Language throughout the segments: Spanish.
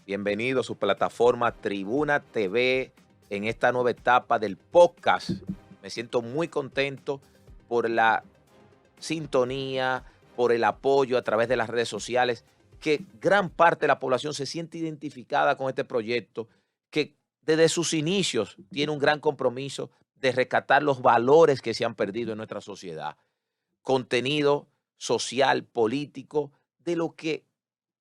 Bienvenido a su plataforma Tribuna TV en esta nueva etapa del podcast. Me siento muy contento por la sintonía, por el apoyo a través de las redes sociales, que gran parte de la población se siente identificada con este proyecto, que desde sus inicios tiene un gran compromiso de rescatar los valores que se han perdido en nuestra sociedad. Contenido social, político, de lo que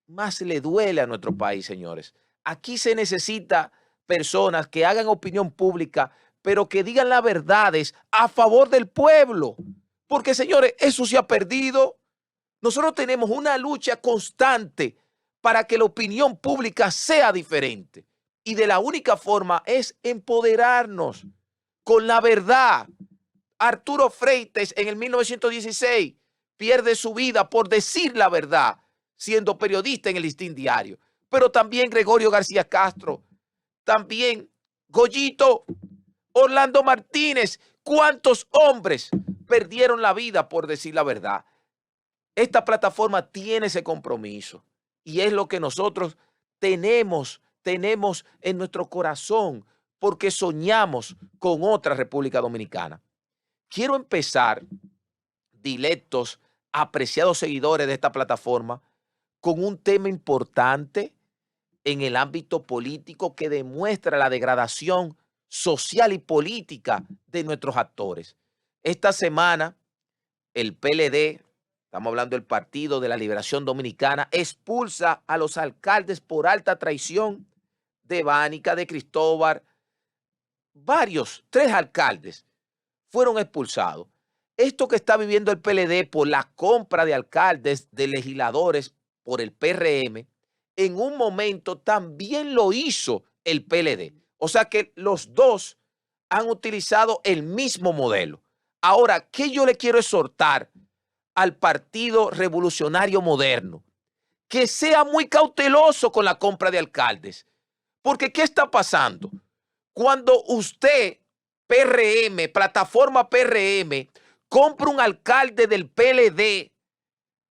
más le duele a nuestro país, señores. Aquí se necesita personas que hagan opinión pública, pero que digan las verdades a favor del pueblo. Porque, señores, eso se ha perdido. Nosotros tenemos una lucha constante para que la opinión pública sea diferente. Y de la única forma es empoderarnos con la verdad. Arturo Freites en el 1916 pierde su vida por decir la verdad, siendo periodista en el Listín Diario. Pero también Gregorio García Castro, también Goyito, Orlando Martínez. ¿Cuántos hombres perdieron la vida por decir la verdad? Esta plataforma tiene ese compromiso y es lo que nosotros tenemos en nuestro corazón porque soñamos con otra República Dominicana. Quiero empezar, dilectos, apreciados seguidores de esta plataforma, con un tema importante en el ámbito político que demuestra la degradación social y política de nuestros actores. Esta semana, el PLD, estamos hablando del Partido de la Liberación Dominicana, expulsa a los alcaldes por alta traición de Bánica, de Cristóbal, tres alcaldes fueron expulsados. Esto que está viviendo el PLD por la compra de alcaldes, de legisladores por el PRM, en un momento también lo hizo el PLD. O sea que los dos han utilizado el mismo modelo. Ahora, ¿qué yo le quiero exhortar al Partido Revolucionario Moderno? Que sea muy cauteloso con la compra de alcaldes. Porque ¿qué está pasando? Cuando usted, PRM, plataforma PRM, compra un alcalde del PLD,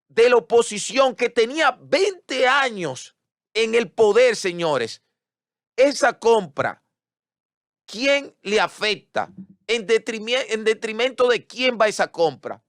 de la oposición, que tenía 20 años en el poder, señores, esa compra, ¿quién le afecta? ¿En detrimento de quién va esa compra?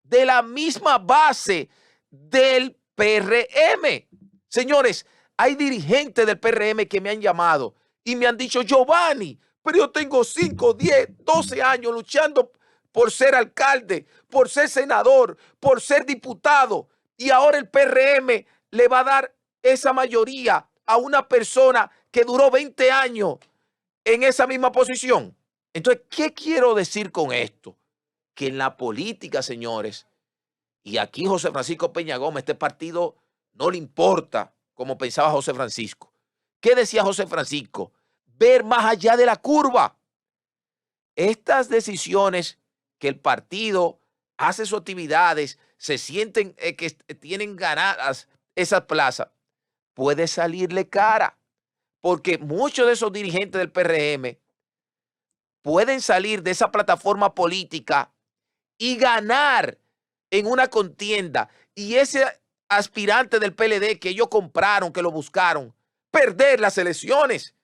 De la misma base del PRM. Señores, hay dirigentes del PRM que me han llamado y me han dicho: Giovanni, pero yo tengo 5, 10, 12 años luchando por ser alcalde, por ser senador, por ser diputado, y ahora el PRM le va a dar esa mayoría a una persona que duró 20 años en esa misma posición. Entonces, ¿qué quiero decir con esto? Que en la política, señores, y aquí José Francisco Peña Gómez, este partido no le importa como pensaba José Francisco. ¿Qué decía José Francisco? Ver más allá de la curva. Estas decisiones que el partido hace sus actividades, se sienten que tienen ganadas esas plazas, puede salirle cara, porque muchos de esos dirigentes del PRM pueden salir de esa plataforma política y ganar en una contienda, y ese aspirante del PLD que ellos compraron, que lo buscaron, perder las elecciones.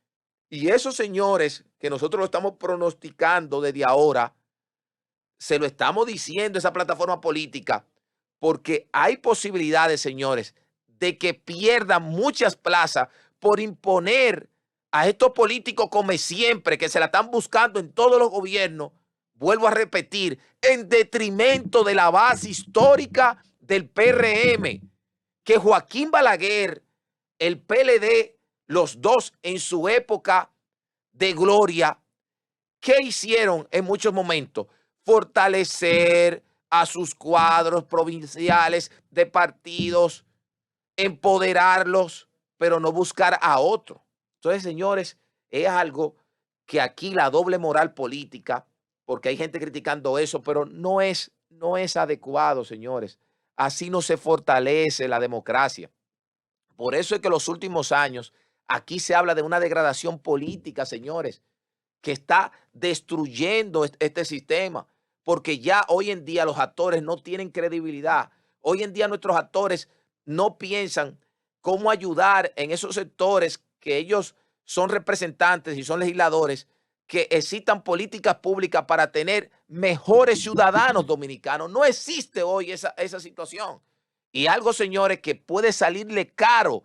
Y esos señores que nosotros lo estamos pronosticando desde ahora, se lo estamos diciendo a esa plataforma política, porque hay posibilidades, señores, de que pierdan muchas plazas por imponer a estos políticos como siempre, que se la están buscando en todos los gobiernos, vuelvo a repetir, en detrimento de la base histórica del PRM, que Joaquín Balaguer, el PLD, los dos en su época de gloria, ¿qué hicieron en muchos momentos? Fortalecer a sus cuadros provinciales de partidos, empoderarlos, pero no buscar a otro. Entonces, señores, es algo que aquí la doble moral política, porque hay gente criticando eso, pero no es adecuado, señores. Así no se fortalece la democracia. Por eso es que en los últimos años aquí se habla de una degradación política, señores, que está destruyendo este sistema, porque ya hoy en día los actores no tienen credibilidad. Hoy en día nuestros actores no piensan cómo ayudar en esos sectores que ellos son representantes y son legisladores, que existan políticas públicas para tener mejores ciudadanos dominicanos. No existe hoy esa situación. Y algo, señores, que puede salirle caro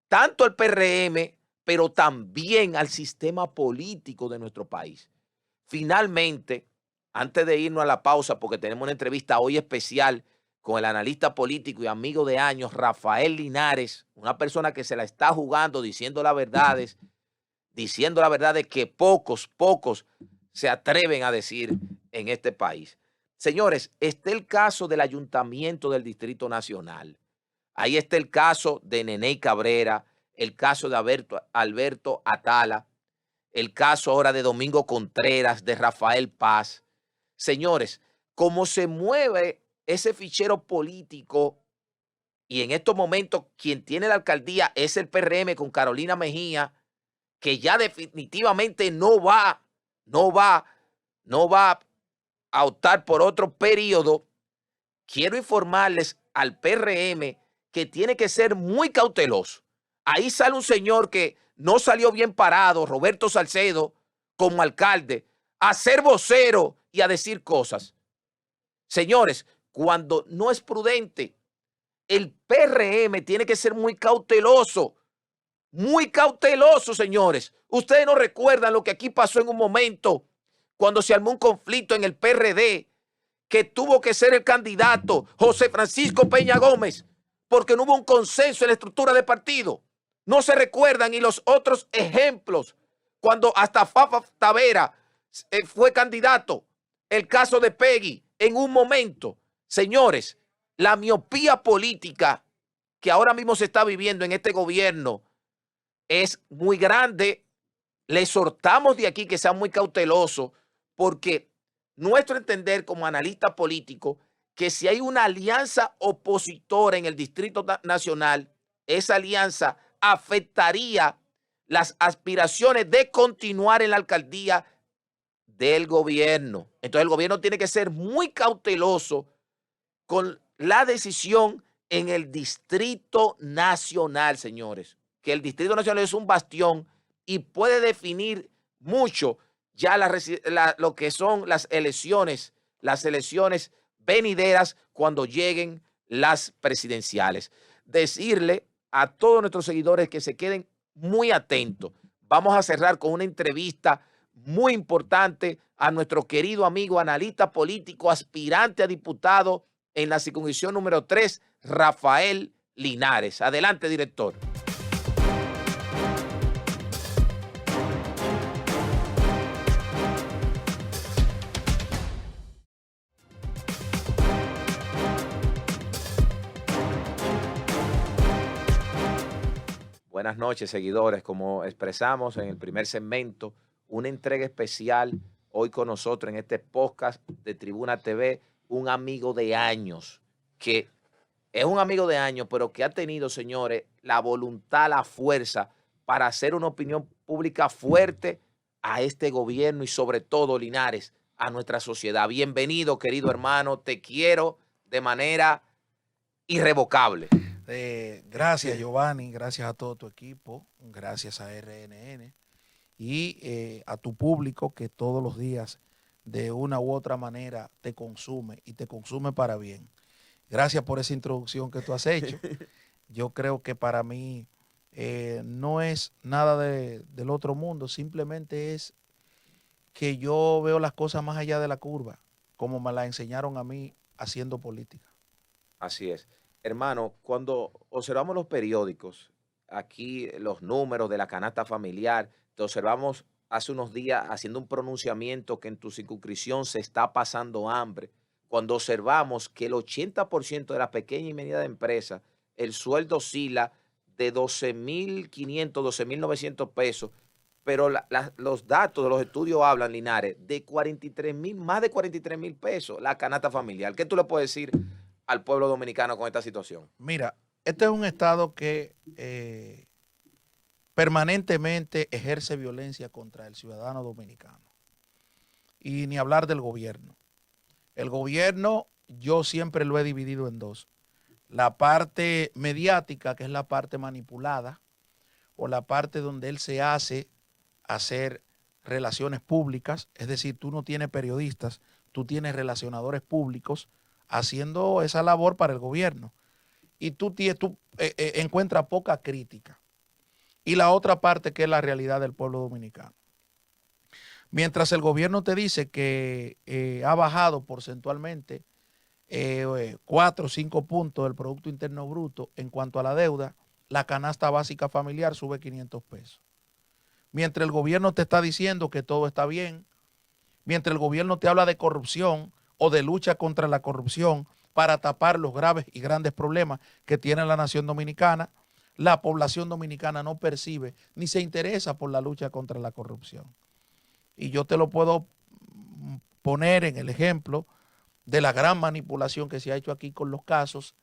tanto al PRM, pero también al sistema político de nuestro país. Finalmente, antes de irnos a la pausa, porque tenemos una entrevista hoy especial con el analista político y amigo de años, Rafael Linares, una persona que se la está jugando diciendo las verdades que pocos se atreven a decir en este país. Señores, está el caso del Ayuntamiento del Distrito Nacional. Ahí está el caso de Neney Cabrera, el caso de Alberto Atala, el caso ahora de Domingo Contreras, de Rafael Paz. Señores, cómo se mueve ese fichero político, y en estos momentos quien tiene la alcaldía es el PRM con Carolina Mejía, que ya definitivamente no va a optar por otro periodo. Quiero informarles al PRM que tiene que ser muy cauteloso. Ahí sale un señor que no salió bien parado, Roberto Salcedo, como alcalde, a ser vocero y a decir cosas. Señores, cuando no es prudente, el PRM tiene que ser muy cauteloso. Muy cauteloso, señores. Ustedes no recuerdan lo que aquí pasó en un momento cuando se armó un conflicto en el PRD, que tuvo que ser el candidato José Francisco Peña Gómez, porque no hubo un consenso en la estructura de partido. No se recuerdan, y los otros ejemplos, cuando hasta Fafa Tavera fue candidato, el caso de Peggy, en un momento. Señores, la miopía política que ahora mismo se está viviendo en este gobierno es muy grande. Le exhortamos de aquí que sean muy cautelosos, porque nuestro entender como analista político, que si hay una alianza opositora en el Distrito Nacional, esa alianza afectaría las aspiraciones de continuar en la alcaldía del gobierno. Entonces el gobierno tiene que ser muy cauteloso con la decisión en el Distrito Nacional, señores, que el Distrito Nacional es un bastión y puede definir mucho ya lo que son las elecciones venideras cuando lleguen las presidenciales. Decirle a todos nuestros seguidores que se queden muy atentos. Vamos a cerrar con una entrevista muy importante a nuestro querido amigo analista político, aspirante a diputado en la circunscripción número 3, Rafael Linares. Adelante, director. Buenas noches, seguidores. Como expresamos en el primer segmento, una entrega especial hoy con nosotros en este podcast de Tribuna TV, un amigo de años, que es un amigo de años, pero que ha tenido, señores, la voluntad, la fuerza para hacer una opinión pública fuerte a este gobierno y sobre todo, Linares, a nuestra sociedad. Bienvenido, querido hermano, te quiero de manera irrevocable. Gracias, Giovanni, gracias a todo tu equipo, gracias a RNN y a tu público que todos los días de una u otra manera te consume y te consume para bien. Gracias por esa introducción que tú has hecho. Yo creo que para mí no es nada del otro mundo, simplemente es que yo veo las cosas más allá de la curva, como me la enseñaron a mí haciendo política. Así es. Hermano, cuando observamos los periódicos, aquí los números de la canasta familiar, te observamos hace unos días haciendo un pronunciamiento que en tu circunscripción se está pasando hambre. Cuando observamos que el 80% de las pequeñas y medianas empresas, el sueldo oscila de 12.500, 12.900 pesos, pero los datos de los estudios hablan, Linares, de 43.000, más de 43.000 pesos la canasta familiar. ¿Qué tú le puedes decir al pueblo dominicano con esta situación? Mira, este es un estado que permanentemente ejerce violencia contra el ciudadano dominicano. Y ni hablar del gobierno. El gobierno yo siempre lo he dividido en dos. La parte mediática, que es la parte manipulada, o la parte donde él se hace hacer relaciones públicas, es decir, tú no tienes periodistas, tú tienes relacionadores públicos haciendo esa labor para el gobierno. Y tú encuentras poca crítica. Y la otra parte que es la realidad del pueblo dominicano. Mientras el gobierno te dice que ha bajado porcentualmente 4 o 5 puntos del Producto Interno Bruto en cuanto a la deuda, la canasta básica familiar sube 500 pesos. Mientras el gobierno te está diciendo que todo está bien, mientras el gobierno te habla de corrupción o de lucha contra la corrupción para tapar los graves y grandes problemas que tiene la nación dominicana, la población dominicana no percibe ni se interesa por la lucha contra la corrupción. Y yo te lo puedo poner en el ejemplo de la gran manipulación que se ha hecho aquí con los casos,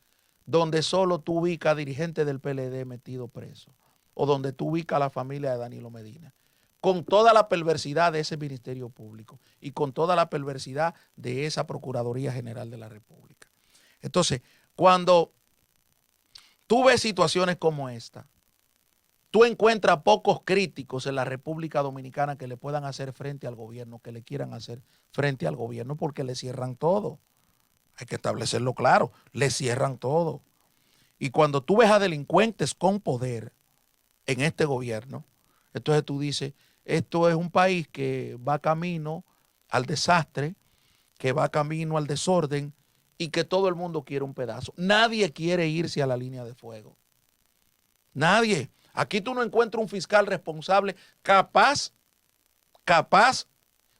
donde solo tú ubicas a dirigentes del PLD metido preso, o donde tú ubicas a la familia de Danilo Medina, con toda la perversidad de ese Ministerio Público y con toda la perversidad de esa Procuraduría General de la República. Entonces, cuando tú ves situaciones como esta, tú encuentras pocos críticos en la República Dominicana que le puedan hacer frente al gobierno, que le quieran hacer frente al gobierno, porque le cierran todo. Hay que establecerlo claro, le cierran todo. Y cuando tú ves a delincuentes con poder en este gobierno, entonces tú dices, esto es un país que va camino al desastre, que va camino al desorden y que todo el mundo quiere un pedazo. Nadie quiere irse a la línea de fuego. Nadie. Aquí tú no encuentras un fiscal responsable capaz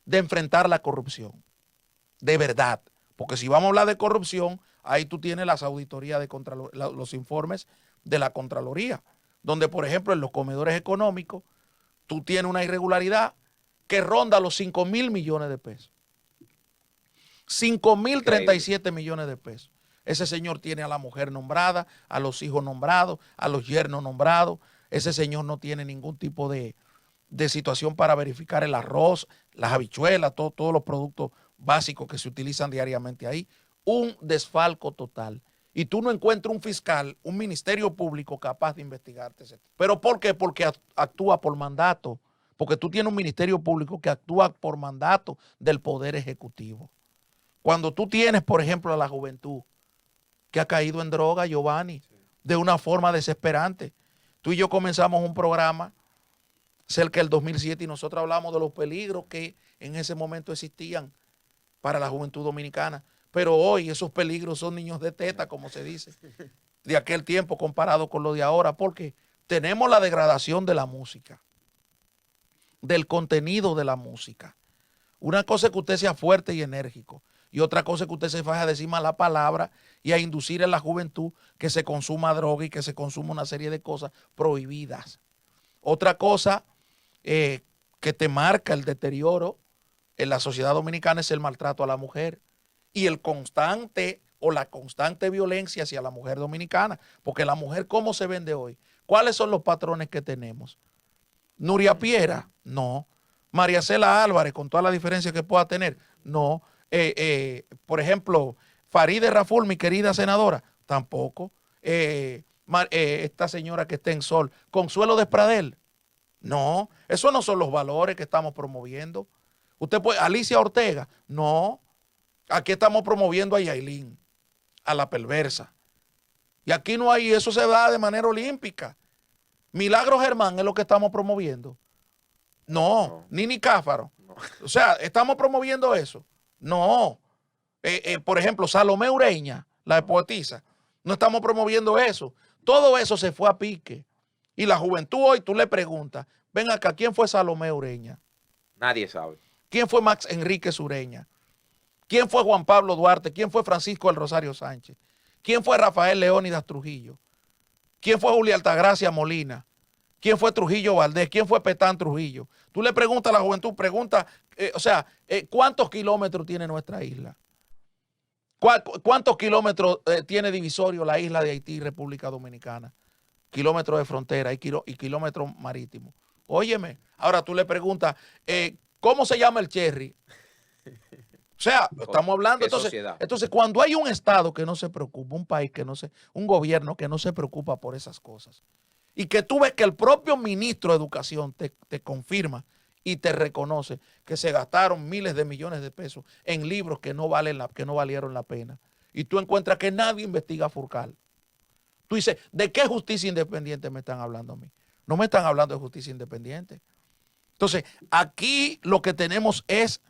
de enfrentar la corrupción. De verdad. Porque si vamos a hablar de corrupción, ahí tú tienes las auditorías de los informes de la Contraloría, donde, por ejemplo, en los comedores económicos, tú tienes una irregularidad que ronda los 5,000 millones de pesos. 5,037 millones de pesos. Ese señor tiene a la mujer nombrada, a los hijos nombrados, a los yernos nombrados. Ese señor no tiene ningún tipo de situación para verificar el arroz, las habichuelas, todos los productos básicos que se utilizan diariamente ahí. Un desfalco total. Y tú no encuentras un fiscal, un ministerio público capaz de investigarte. ¿Pero por qué? Porque actúa por mandato. Porque tú tienes un ministerio público que actúa por mandato del Poder Ejecutivo. Cuando tú tienes, por ejemplo, a la juventud que ha caído en droga, Giovanni, de una forma desesperante. Tú y yo comenzamos un programa cerca del 2007 y nosotros hablamos de los peligros que en ese momento existían para la juventud dominicana. Pero hoy esos peligros son niños de teta, como se dice, de aquel tiempo comparado con lo de ahora, porque tenemos la degradación de la música, del contenido de la música. Una cosa es que usted sea fuerte y enérgico, y otra cosa es que usted se vaya a decir mala palabra y a inducir a la juventud que se consuma droga y que se consuma una serie de cosas prohibidas. Otra cosa que te marca el deterioro en la sociedad dominicana es el maltrato a la mujer y el constante o la constante violencia hacia la mujer dominicana. Porque la mujer, ¿cómo se vende hoy? ¿Cuáles son los patrones que tenemos? Nuria Piera, no. María Cela Álvarez, con toda la diferencia que pueda tener, no. Por ejemplo, Farideh Raful, mi querida senadora, tampoco. Esta señora que está en Sol, Consuelo Despradel, no. Esos no son los valores que estamos promoviendo. Usted puede, Alicia Ortega, no. Aquí estamos promoviendo a Yailin, a la perversa. Y aquí no hay, eso se da de manera olímpica. Milagro Germán es lo que estamos promoviendo. No. Nini Cáfaro. No. O sea, ¿estamos promoviendo eso? No. Por ejemplo, Salomé Ureña, la poetisa. No estamos promoviendo eso. Todo eso se fue a pique. Y la juventud hoy, tú le preguntas, ven acá, ¿quién fue Salomé Ureña? Nadie sabe. ¿Quién fue Max Enrique Ureña? ¿Quién fue Juan Pablo Duarte? ¿Quién fue Francisco del Rosario Sánchez? ¿Quién fue Rafael Leónidas Trujillo? ¿Quién fue Julia Altagracia Molina? ¿Quién fue Trujillo Valdés? ¿Quién fue Petán Trujillo? Tú le preguntas a la juventud, pregunta, ¿cuántos kilómetros tiene nuestra isla? ¿Cuántos kilómetros tiene divisorio la isla de Haití y República Dominicana? Kilómetros de frontera y kilómetros marítimos. Óyeme, ahora tú le preguntas, ¿cómo se llama el cherry? O sea, estamos hablando, entonces cuando hay un Estado que no se preocupa, un país que no se, un gobierno que no se preocupa por esas cosas, y que tú ves que el propio ministro de Educación te confirma y te reconoce que se gastaron miles de millones de pesos en libros que no valieron la pena. Y tú encuentras que nadie investiga a Furcal. Tú dices, ¿de qué justicia independiente me están hablando a mí? No me están hablando de justicia independiente. Entonces, aquí lo que tenemos es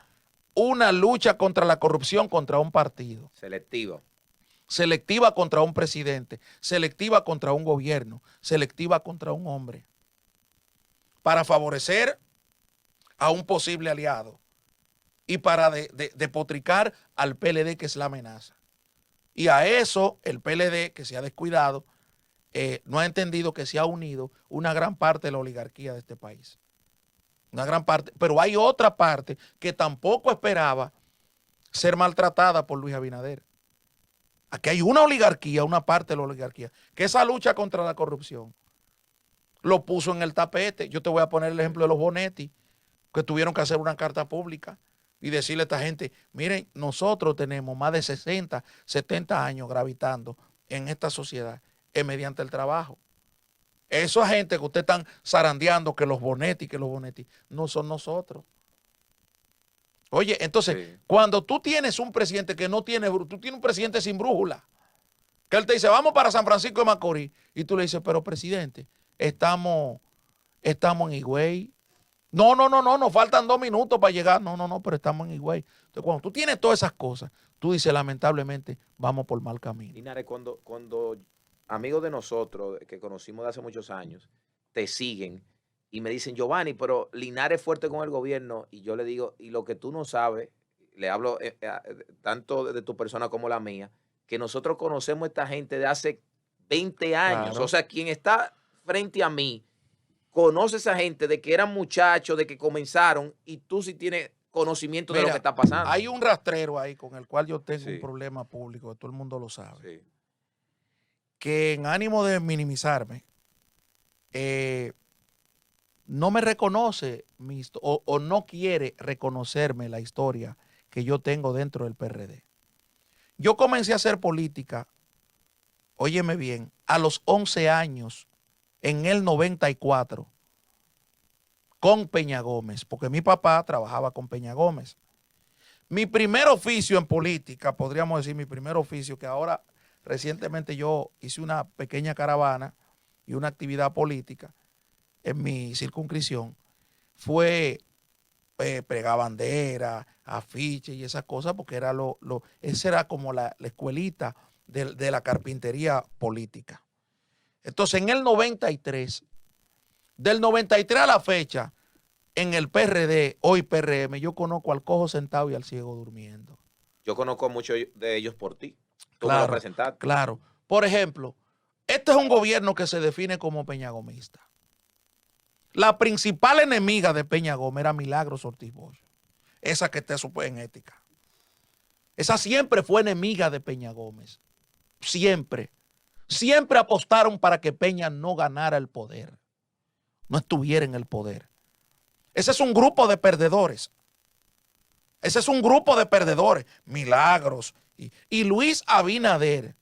una lucha contra la corrupción contra un partido. Selectivo. Selectiva contra un presidente, selectiva contra un gobierno, selectiva contra un hombre, para favorecer a un posible aliado y para depotricar al PLD, que es la amenaza. Y a eso el PLD, que se ha descuidado, no ha entendido que se ha unido una gran parte de la oligarquía de este país. Una gran parte, pero hay otra parte que tampoco esperaba ser maltratada por Luis Abinader. Aquí hay una oligarquía, una parte de la oligarquía, que esa lucha contra la corrupción lo puso en el tapete. Yo te voy a poner el ejemplo de los Bonetti, que tuvieron que hacer una carta pública y decirle a esta gente, miren, nosotros tenemos más de 60, 70 años gravitando en esta sociedad mediante el trabajo. Esa gente que ustedes están zarandeando, que los Bonetti, no son nosotros. Oye, entonces, sí, cuando tú tienes un presidente que no tiene, tú tienes un presidente sin brújula, que él te dice, vamos para San Francisco de Macorís, y tú le dices, pero presidente, estamos en Higüey. No, nos faltan 2 minutos para llegar. No, pero estamos en Higüey. Entonces, cuando tú tienes todas esas cosas, tú dices, lamentablemente, vamos por mal camino. Linares, cuando amigos de nosotros, que conocimos de hace muchos años, te siguen y me dicen, Giovanni, pero Linares es fuerte con el gobierno, y yo le digo, y lo que tú no sabes, le hablo tanto de tu persona como la mía, que nosotros conocemos a esta gente de hace 20 años. Claro. O sea, quien está frente a mí conoce a esa gente de que eran muchachos, de que comenzaron, y tú sí tienes conocimiento. Mira, de lo que está pasando. Hay un rastrero ahí con el cual yo tengo un problema público, que todo el mundo lo sabe. Sí. Que en ánimo de minimizarme, no me reconoce o no quiere reconocerme la historia que yo tengo dentro del PRD. Yo comencé a hacer política, óyeme bien, a los 11 años, en el 94, con Peña Gómez, porque mi papá trabajaba con Peña Gómez. Mi primer oficio en política, podríamos decir mi primer oficio, que ahora recientemente yo hice una pequeña caravana y una actividad política en mi circunscripción, fue pregar bandera, afiches y esas cosas, porque era esa era como la escuelita de la carpintería política. Entonces, en el 93, del 93 a la fecha, en el PRD, hoy PRM, yo conozco al cojo sentado y al ciego durmiendo. Yo conozco a muchos de ellos por ti. Tú me lo presentaste. Claro. Por ejemplo, este es un gobierno que se define como peñagomista. La principal enemiga de Peña Gómez era Milagros Ortiz Bosch. Esa que está súper en ética. Esa siempre fue enemiga de Peña Gómez. Siempre. Siempre apostaron para que Peña no ganara el poder. No estuviera en el poder. Ese es un grupo de perdedores. Ese es un grupo de perdedores. Milagros. Y Luis Abinader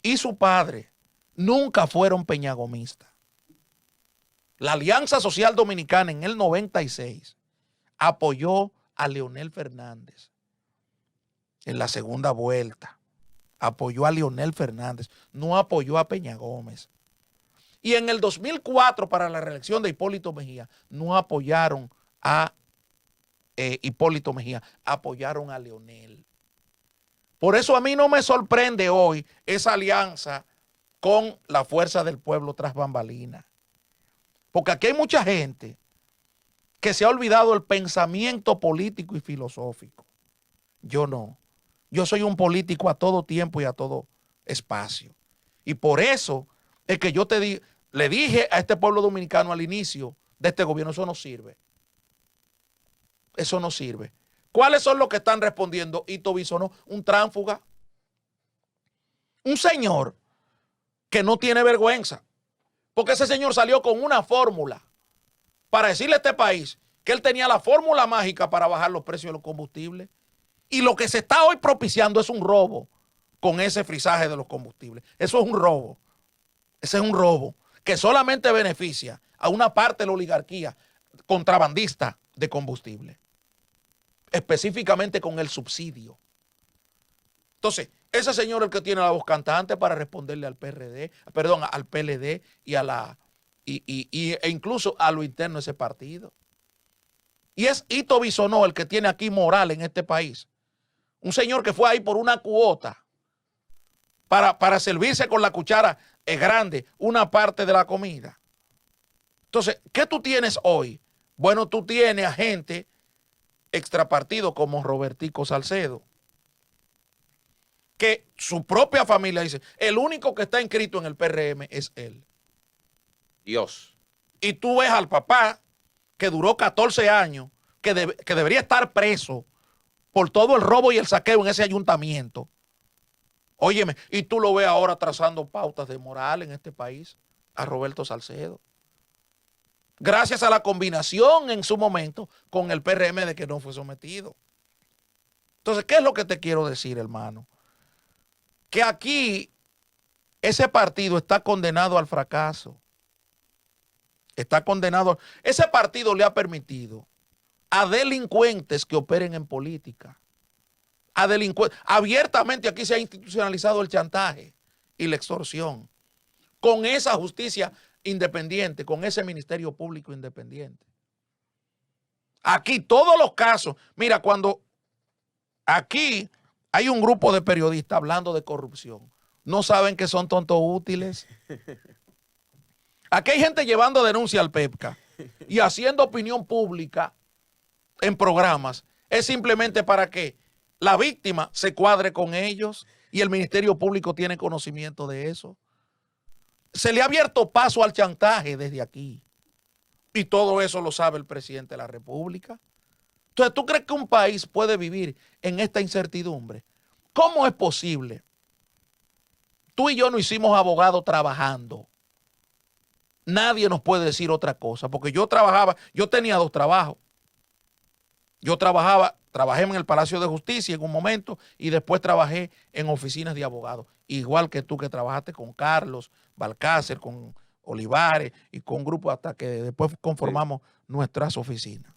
y su padre nunca fueron peñagomistas. La Alianza Social Dominicana en el 96 apoyó a Leonel Fernández en la segunda vuelta. Apoyó a Leonel Fernández, no apoyó a Peña Gómez. Y en el 2004, para la reelección de Hipólito Mejía, no apoyaron a Hipólito Mejía, apoyaron a Leonel. Por eso a mí no me sorprende hoy esa alianza con la Fuerza del Pueblo tras bambalinas. Porque aquí hay mucha gente que se ha olvidado el pensamiento político y filosófico. Yo no. Yo soy un político a todo tiempo y a todo espacio. Y por eso es que yo le dije a este pueblo dominicano al inicio de este gobierno, eso no sirve. Eso no sirve. ¿Cuáles son los que están respondiendo? Ito Bisonó, un tránsfuga. Un señor que no tiene vergüenza. Porque ese señor salió con una fórmula para decirle a este país que él tenía la fórmula mágica para bajar los precios de los combustibles. Y lo que se está hoy propiciando es un robo con ese frisaje de los combustibles. Eso es un robo. Ese es un robo que solamente beneficia a una parte de la oligarquía contrabandista de combustible, específicamente con el subsidio. Entonces, ese señor es el que tiene la voz cantante para responderle al PRD, perdón, al PLD y a la e incluso a lo interno de ese partido. Y es Ito Bisonó el que tiene aquí moral en este país. Un señor que fue ahí por una cuota para servirse con la cuchara grande una parte de la comida. Entonces, ¿qué tú tienes hoy? Bueno, tú tienes a gente extrapartido como Robertico Salcedo, que su propia familia dice, el único que está inscrito en el PRM es él. Dios. Y tú ves al papá que duró 14 años, que debería estar preso por todo el robo y el saqueo en ese ayuntamiento. Óyeme, y tú lo ves ahora trazando pautas de moral en este país, a Roberto Salcedo. Gracias a la combinación en su momento con el PRM de que no fue sometido. Entonces, ¿qué es lo que te quiero decir, hermano? Que aquí ese partido está condenado al fracaso. Está condenado. Ese partido le ha permitido a delincuentes que operen en política. A delincuentes. Abiertamente aquí se ha institucionalizado el chantaje y la extorsión. Con esa justicia independiente, con ese ministerio público independiente. Aquí todos los casos. Mira, cuando aquí hay un grupo de periodistas hablando de corrupción, no saben que son tontos útiles. Aquí hay gente llevando denuncia al PEPCA y haciendo opinión pública en programas. Es simplemente para que la víctima se cuadre con ellos y el Ministerio Público tiene conocimiento de eso. Se le ha abierto paso al chantaje desde aquí. Y todo eso lo sabe el presidente de la República. Entonces, ¿tú crees que un país puede vivir en esta incertidumbre? ¿Cómo es posible? Tú y yo no hicimos abogados trabajando. Nadie nos puede decir otra cosa, porque yo tenía 2 trabajos. Trabajé en el Palacio de Justicia en un momento y después trabajé en oficinas de abogados. Igual que tú que trabajaste con Carlos Balcácer, con Olivares y con un grupo hasta que después conformamos nuestras oficinas.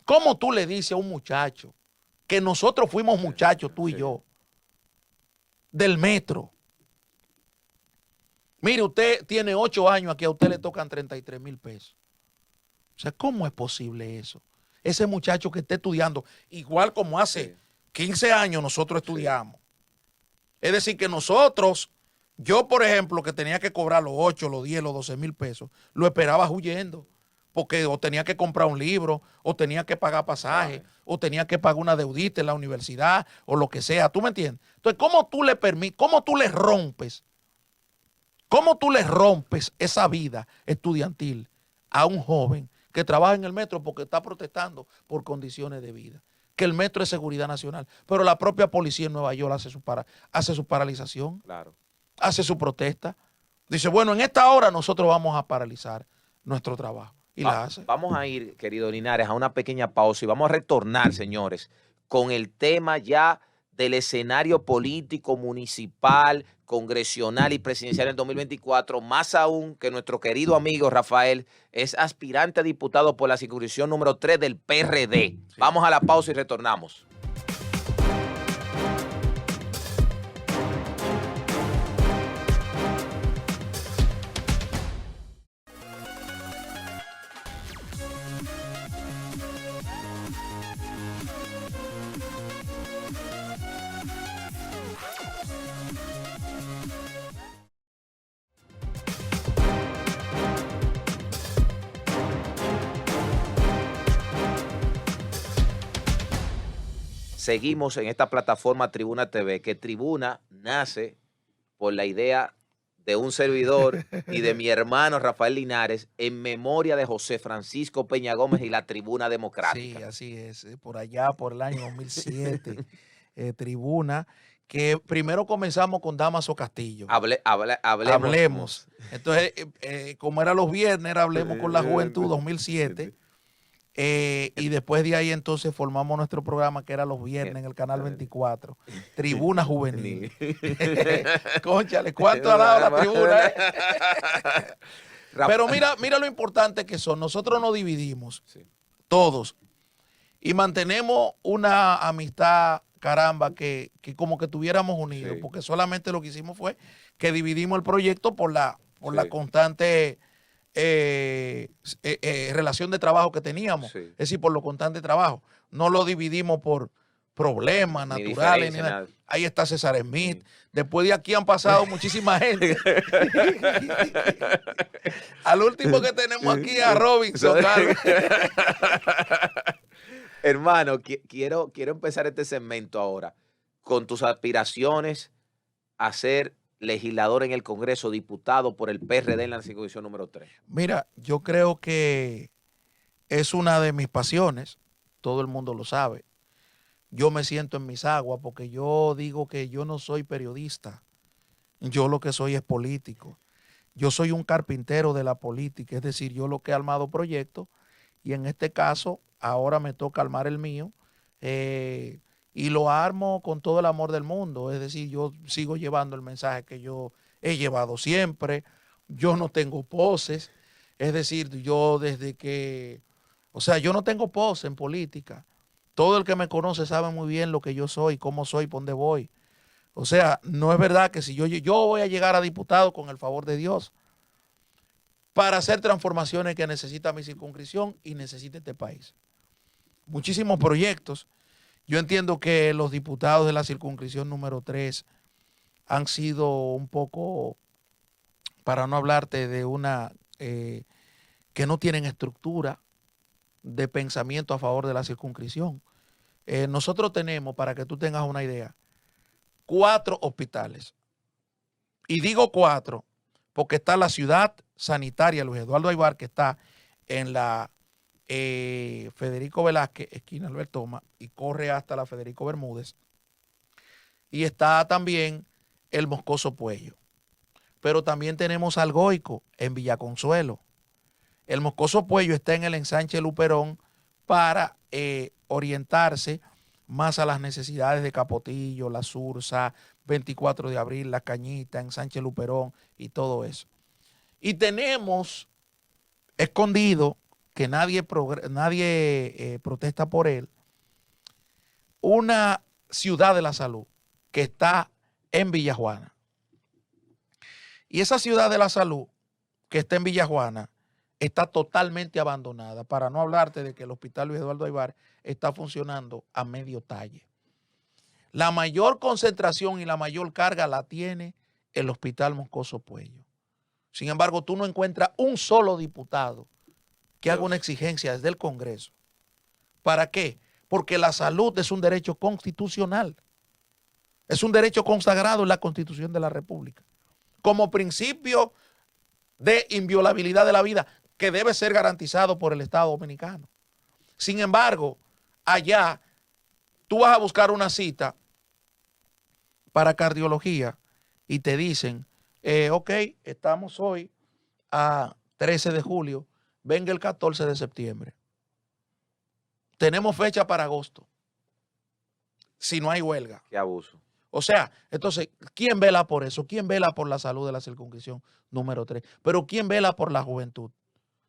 ¿Cómo tú le dices a un muchacho que nosotros fuimos muchachos, tú y yo, del metro? Mire, usted tiene 8 años aquí, a usted le tocan 33,000 pesos. O sea, ¿cómo es posible eso? Ese muchacho que esté estudiando, igual como hace 15 años nosotros estudiamos. Es decir, que nosotros, yo por ejemplo, que tenía que cobrar los 8, los 10, los 12,000 pesos, lo esperaba huyendo. Porque o tenía que comprar un libro, o tenía que pagar pasaje, o tenía que pagar una deudita en la universidad, o lo que sea. ¿Tú me entiendes? Entonces, ¿cómo tú le permites, cómo tú le rompes? ¿Cómo tú le rompes esa vida estudiantil a un joven que trabaja en el metro porque está protestando por condiciones de vida? Que el metro es seguridad nacional, pero la propia policía en Nueva York hace su paralización, Claro. hace su protesta. Dice, bueno, en esta hora nosotros vamos a paralizar nuestro trabajo. Y la hace. Vamos a ir, querido Linares, a una pequeña pausa y vamos a retornar, señores, con el tema ya del escenario político, municipal, congresional y presidencial en 2024, más aún que nuestro querido amigo Rafael es aspirante a diputado por la circunscripción número 3 del PRD. Sí. Vamos a la pausa y retornamos. Seguimos en esta plataforma Tribuna TV, que Tribuna nace por la idea de un servidor y de mi hermano Rafael Linares en memoria de José Francisco Peña Gómez y la Tribuna Democrática. Sí, así es. Por allá, por el año 2007, Tribuna, que primero comenzamos con Damaso Castillo. Hablemos. Entonces, como era los viernes, era Hablemos con la Juventud 2007. Y después de ahí entonces formamos nuestro programa que era los viernes en el canal 24, Tribuna Juvenil. Cónchale, ¿cuánto ha dado la tribuna? Pero mira lo importante que son. Nosotros nos dividimos, Sí. todos, y mantenemos una amistad, caramba, que como que tuviéramos unidos, Sí. porque solamente lo que hicimos fue que dividimos el proyecto por la Sí. constante relación de trabajo que teníamos, Sí. es decir, por lo constante trabajo. No lo dividimos por problemas Ni naturales, ni diferencia, nada. nada. Ahí está César Smith. Después de aquí han pasado muchísima gente. Al último que tenemos aquí es a Robinson. Hermano, quiero empezar este segmento ahora con tus aspiraciones a ser legislador en el Congreso, diputado por el PRD en la circunscripción número 3. Mira, yo creo que es una de mis pasiones. Todo el mundo lo sabe. Yo me siento en mis aguas porque yo digo que yo no soy periodista. Yo lo que soy es político. Yo soy un carpintero de la política, es decir, yo lo que he armado proyectos y en este caso ahora me toca armar el mío y lo armo con todo el amor del mundo, es decir, yo sigo llevando el mensaje que yo he llevado siempre, yo no tengo poses, es decir, yo desde que, o sea, yo no tengo pose en política, todo el que me conoce sabe muy bien lo que yo soy, cómo soy, por dónde voy. O sea, no es verdad que si yo voy a llegar a diputado con el favor de Dios para hacer transformaciones que necesita mi circunscripción y necesita este país. Muchísimos proyectos. Yo entiendo que los diputados de la circunscripción número 3 han sido un poco, para no hablarte de una, que no tienen estructura de pensamiento a favor de la circunscripción. Nosotros tenemos, para que tú tengas una idea, 4 hospitales. Y digo 4 porque está la ciudad sanitaria Luis Eduardo Aybar, que está en la Federico Velázquez, esquina Albert Thomas, y corre hasta la Federico Bermúdez. Y está también el Moscoso Puello. Pero también tenemos Algoico en Villaconsuelo. El Moscoso Puello está en el ensanche Luperón para orientarse más a las necesidades de Capotillo, La Sursa, 24 de abril, La Cañita, en Sánchez Luperón y todo eso. Y tenemos escondido, que nadie protesta por él, una ciudad de la salud que está en Villajuana. Y esa ciudad de la salud que está en Villajuana está totalmente abandonada, para no hablarte de que el hospital Luis Eduardo Aybar está funcionando a medio talle. La mayor concentración y la mayor carga la tiene el hospital Moscoso Puello. Sin embargo, tú no encuentras un solo diputado que haga una exigencia desde el Congreso. ¿Para qué? Porque la salud es un derecho constitucional. Es un derecho consagrado en la Constitución de la República. Como principio de inviolabilidad de la vida, que debe ser garantizado por el Estado Dominicano. Sin embargo, allá tú vas a buscar una cita para cardiología y te dicen, ok, estamos hoy a 13 de julio, venga el 14 de septiembre. Tenemos fecha para agosto, si no hay huelga. Qué abuso. O sea, entonces, ¿quién vela por eso? ¿Quién vela por la salud de la circunscripción número 3? Pero ¿quién vela por la juventud?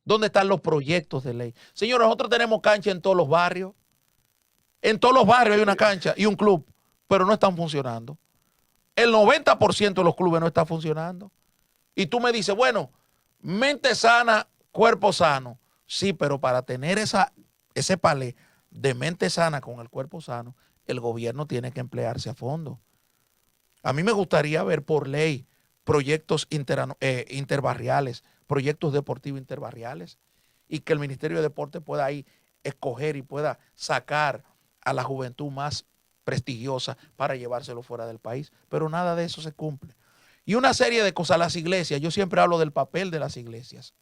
¿Dónde están los proyectos de ley? Señor, nosotros tenemos cancha en todos los barrios. En todos los barrios hay una cancha y un club, pero no están funcionando. El 90% de los clubes no está funcionando. Y tú me dices, bueno, mente sana, cuerpo sano. Sí, pero para tener ese palé de mente sana con el cuerpo sano, el gobierno tiene que emplearse a fondo. A mí me gustaría ver por ley proyectos interbarriales, proyectos deportivos interbarriales, y que el Ministerio de Deporte pueda ahí escoger y pueda sacar a la juventud más prestigiosa para llevárselo fuera del país. Pero nada de eso se cumple. Y una serie de cosas. Las iglesias, yo siempre hablo del papel de las iglesias.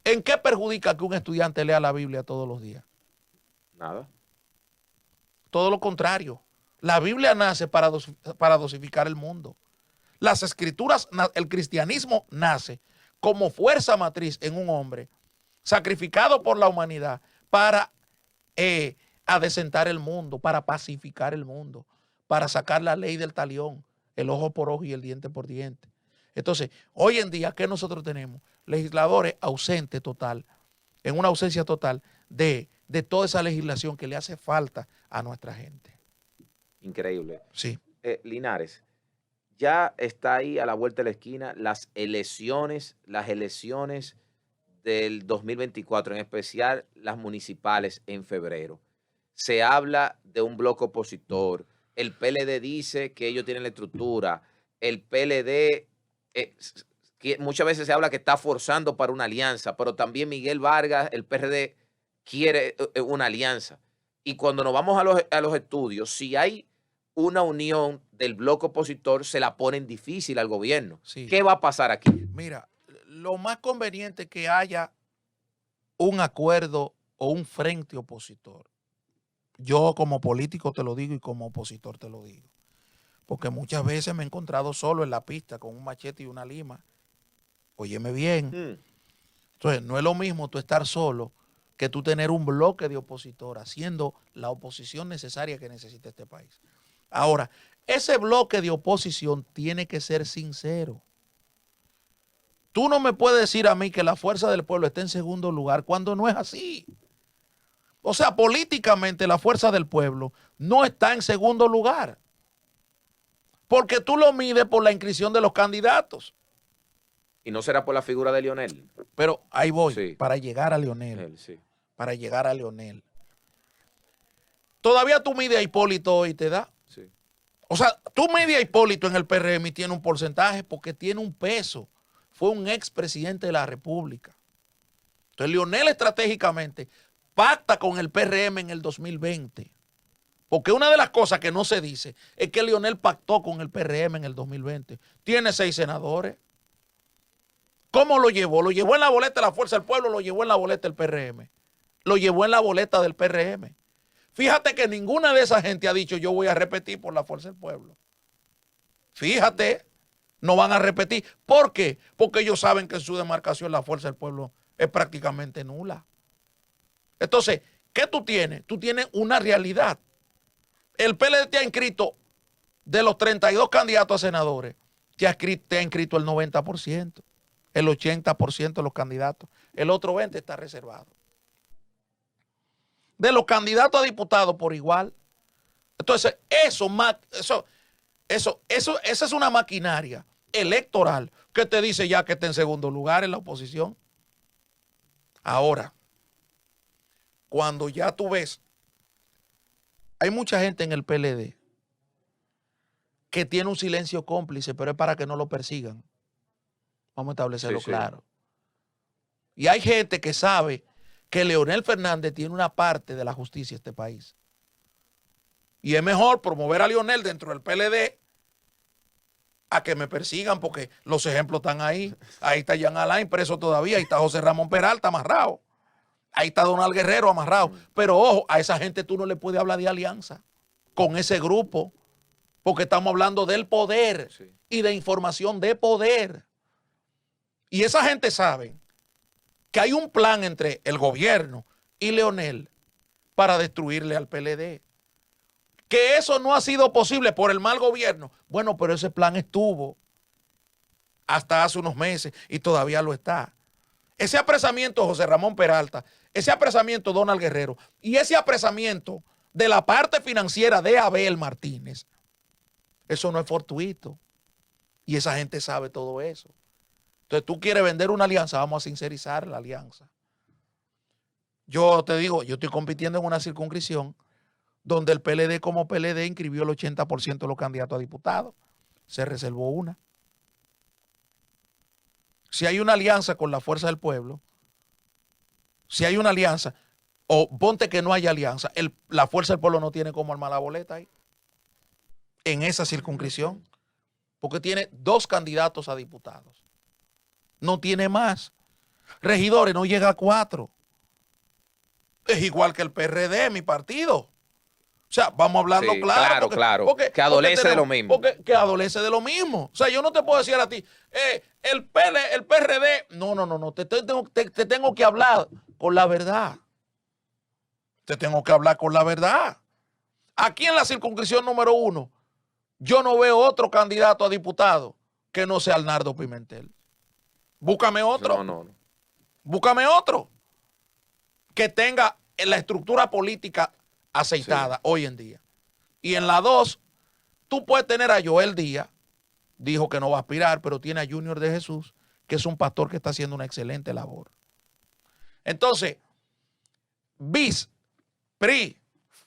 ¿En qué perjudica que un estudiante lea la Biblia todos los días? Nada. Todo lo contrario. La Biblia nace para dosificar el mundo. Las escrituras, el cristianismo nace como fuerza matriz en un hombre sacrificado por la humanidad para adecentar el mundo, para pacificar el mundo, para sacar la ley del talión, el ojo por ojo y el diente por diente. Entonces, hoy en día, ¿qué nosotros tenemos? Legisladores ausentes total, en una ausencia total de toda esa legislación que le hace falta a nuestra gente. Increíble. Sí. Linares, ya está ahí a la vuelta de la esquina las elecciones del 2024, en especial las municipales en febrero. Se habla de un bloque opositor. El PLD dice que ellos tienen la estructura. El PLD, muchas veces se habla que está forzando para una alianza, pero también Miguel Vargas, el PRD, quiere una alianza. Y cuando nos vamos a los estudios, si hay una unión del bloque opositor, se la ponen difícil al gobierno. Sí. ¿Qué va a pasar aquí? Mira, lo más conveniente es que haya un acuerdo o un frente opositor. Yo como político te lo digo y como opositor te lo digo. Porque muchas veces me he encontrado solo en la pista con un machete y una lima. Óyeme bien. Entonces, no es lo mismo tú estar solo que tú tener un bloque de opositor haciendo la oposición necesaria que necesita este país. Ahora, ese bloque de oposición tiene que ser sincero. Tú no me puedes decir a mí que la fuerza del pueblo está en segundo lugar cuando no es así. O sea, políticamente la fuerza del pueblo no está en segundo lugar. Porque tú lo mides por la inscripción de los candidatos. ¿Y no será por la figura de Leonel? Pero ahí voy, sí, para llegar a Leonel. Sí. Para llegar a Leonel. Todavía tú mides a Hipólito y te da. Sí. O sea, tú mides a Hipólito en el PRM y tiene un porcentaje porque tiene un peso. Fue un expresidente de la República. Entonces, Leonel estratégicamente pacta con el PRM en el 2020. Porque una de las cosas que no se dice es que Leonel pactó con el PRM en el 2020. Tiene 6 senadores. ¿Cómo lo llevó? Lo llevó en la boleta de la Fuerza del Pueblo, lo llevó en la boleta del PRM. Lo llevó en la boleta del PRM. Fíjate que ninguna de esa gente ha dicho yo voy a repetir por la Fuerza del Pueblo. Fíjate, no van a repetir. ¿Por qué? Porque ellos saben que en su demarcación la Fuerza del Pueblo es prácticamente nula. Entonces, ¿qué tú tienes? Tú tienes una realidad. El PLD te ha inscrito de los 32 candidatos a senadores, te ha inscrito el 90%, el 80% de los candidatos. El otro 20% está reservado. De los candidatos a diputados por igual. Entonces, esa es una maquinaria electoral que te dice ya que está en segundo lugar en la oposición. Ahora, cuando ya tú ves, hay mucha gente en el PLD que tiene un silencio cómplice, pero es para que no lo persigan. Vamos a establecerlo claro. Y hay gente que sabe que Leonel Fernández tiene una parte de la justicia de este país. Y es mejor promover a Leonel dentro del PLD a que me persigan, porque los ejemplos están ahí. Ahí está Jean Alain preso todavía, ahí está José Ramón Peralta amarrado. Ahí está Donald Guerrero amarrado. Pero ojo, a esa gente tú no le puedes hablar de alianza con ese grupo, porque estamos hablando del poder y de información de poder. Y esa gente sabe que hay un plan entre el gobierno y Leonel para destruirle al PLD. Que eso no ha sido posible por el mal gobierno. Bueno, pero ese plan estuvo hasta hace unos meses y todavía lo está. Ese apresamiento de José Ramón Peralta, ese apresamiento de Donald Guerrero y ese apresamiento de la parte financiera de Abel Martínez, eso no es fortuito. Y esa gente sabe todo eso. Entonces tú quieres vender una alianza, vamos a sincerizar la alianza. Yo te digo, yo estoy compitiendo en una circunscripción donde el PLD como PLD inscribió el 80% de los candidatos a diputados. Se reservó una. Si hay una alianza con la Fuerza del Pueblo, si hay una alianza, o ponte que no haya alianza, la Fuerza del Pueblo no tiene cómo armar la boleta ahí, en esa circunscripción, porque tiene 2 candidatos a diputados. No tiene más. Regidores no llega a 4. Es igual que el PRD, mi partido. O sea, vamos a hablarlo claro. Claro. Que adolece de lo mismo. Que adolece de lo mismo. O sea, yo no te puedo decir a ti, el PRD, no. Te tengo que hablar con la verdad. te tengo que hablar con la verdad. Aquí en la circunscripción número 1, yo no veo otro candidato a diputado que no sea Arnaldo Pimentel. Búscame otro. No. Búscame otro que tenga la estructura política aceitada hoy en día. Y en la 2, tú puedes tener a Joel Díaz, dijo que no va a aspirar, pero tiene a Junior de Jesús, que es un pastor que está haciendo una excelente labor. Entonces, BIS, PRI,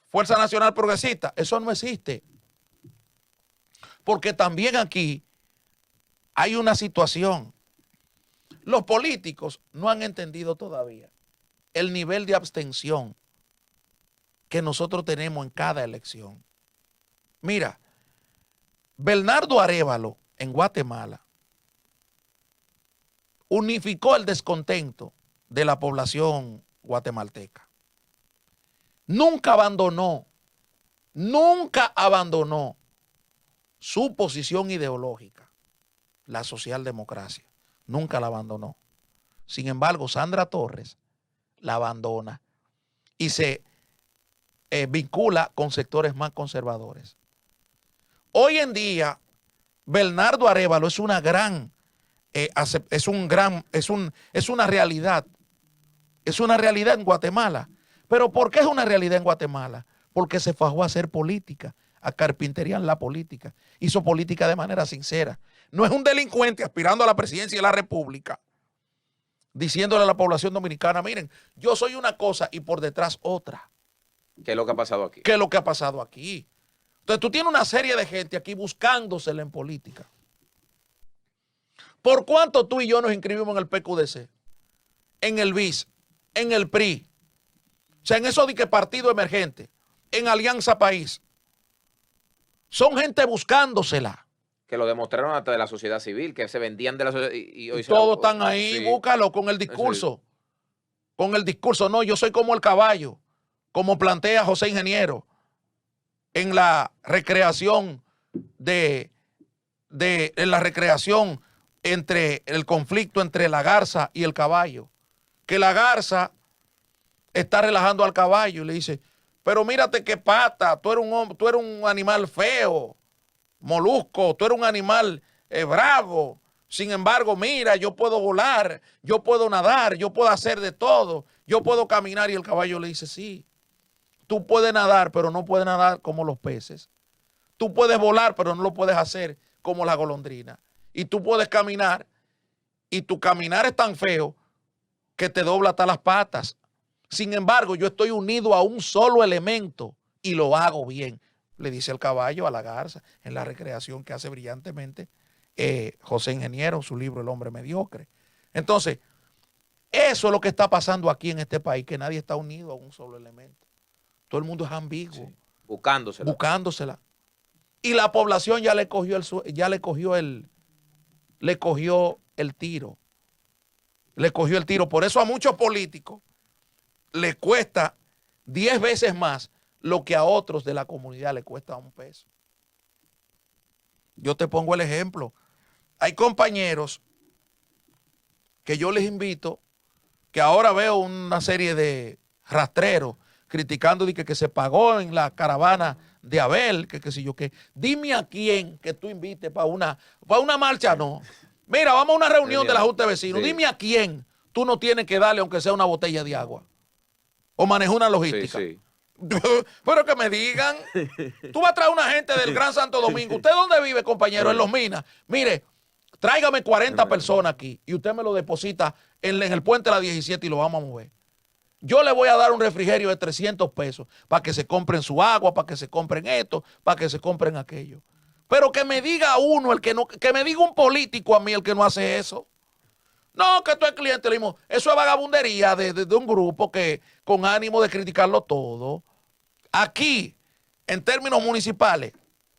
Fuerza Nacional Progresista, eso no existe. Porque también aquí hay una situación. Los políticos no han entendido todavía el nivel de abstención que nosotros tenemos en cada elección. Mira, Bernardo Arévalo en Guatemala unificó el descontento de la población guatemalteca. Nunca abandonó su posición ideológica, la socialdemocracia. Nunca la abandonó. Sin embargo, Sandra Torres la abandona y se vincula con sectores más conservadores. Hoy en día, Bernardo Arévalo es una gran, es una realidad. Es una realidad en Guatemala. ¿Pero por qué es una realidad en Guatemala? Porque se fajó a hacer política, a carpintería en la política. Hizo política de manera sincera. No es un delincuente aspirando a la presidencia de la República, diciéndole a la población dominicana, miren, yo soy una cosa y por detrás otra. ¿Qué es lo que ha pasado aquí? ¿Qué es lo que ha pasado aquí? Entonces tú tienes una serie de gente aquí buscándosela en política. ¿Por cuánto tú y yo nos inscribimos en el PQDC? En el BIS, en el PRI, o sea, en eso de que partido emergente, en Alianza País. Son gente buscándosela. Que lo demostraron hasta de la sociedad civil, que se vendían de la sociedad y hoy todos están ahí, sí. Búscalo con el discurso. Sí. Con el discurso, no, yo soy como el caballo, como plantea José Ingeniero en la recreación en la recreación entre el conflicto entre la garza y el caballo. Que la garza está relajando al caballo y le dice, pero mírate qué pata, tú eres un animal feo, molusco, tú eres un animal bravo. Sin embargo, mira, yo puedo volar, yo puedo nadar, yo puedo hacer de todo, yo puedo caminar. Y el caballo le dice, sí, tú puedes nadar, pero no puedes nadar como los peces. Tú puedes volar, pero no lo puedes hacer como la golondrina. Y tú puedes caminar, y tu caminar es tan feo que te dobla hasta las patas. Sin embargo, yo estoy unido a un solo elemento y lo hago bien, le dice el caballo a la garza en la recreación que hace brillantemente José Ingeniero en su libro El hombre mediocre. Entonces, eso es lo que está pasando aquí en este país, que nadie está unido a un solo elemento. Todo el mundo es ambiguo. Sí, buscándosela. Y la población ya le cogió el tiro. Le cogió el tiro. Por eso a muchos políticos le cuesta 10 veces más lo que a otros de la comunidad le cuesta $1 peso. Yo te pongo el ejemplo. Hay compañeros que yo les invito, que ahora veo una serie de rastreros criticando de que se pagó en la caravana de Abel, que sé yo qué. Dime a quién que tú invites para una marcha, no. Mira, vamos a una reunión de la Junta de Vecinos. Sí. Dime a quién tú no tienes que darle aunque sea una botella de agua. O manejar una logística. Sí. Pero que me digan, tú vas a traer una gente del Gran Santo Domingo. ¿Usted dónde vive, compañero? En Los Minas. Mire, tráigame 40 personas aquí y usted me lo deposita en el puente de la 17 y lo vamos a mover. Yo le voy a dar un refrigerio de 300 pesos para que se compren su agua, para que se compren esto, para que se compren aquello. Pero que me diga uno, que me diga un político a mí el que no hace eso. No, que esto es clientelismo. Eso es vagabundería de un grupo que con ánimo de criticarlo todo. Aquí, en términos municipales,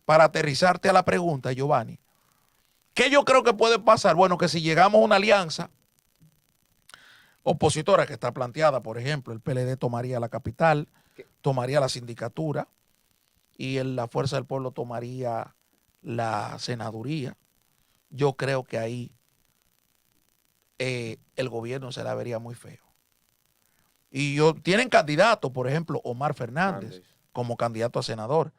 para aterrizarte a la pregunta, Giovanni, ¿qué yo creo que puede pasar? Bueno, que si llegamos a una alianza opositora que está planteada, por ejemplo, el PLD tomaría la capital, tomaría la sindicatura y la Fuerza del Pueblo tomaría la senaduría. Yo creo que ahí el gobierno se la vería muy feo. Y tienen candidatos, por ejemplo, Omar Fernández, como candidato a senador.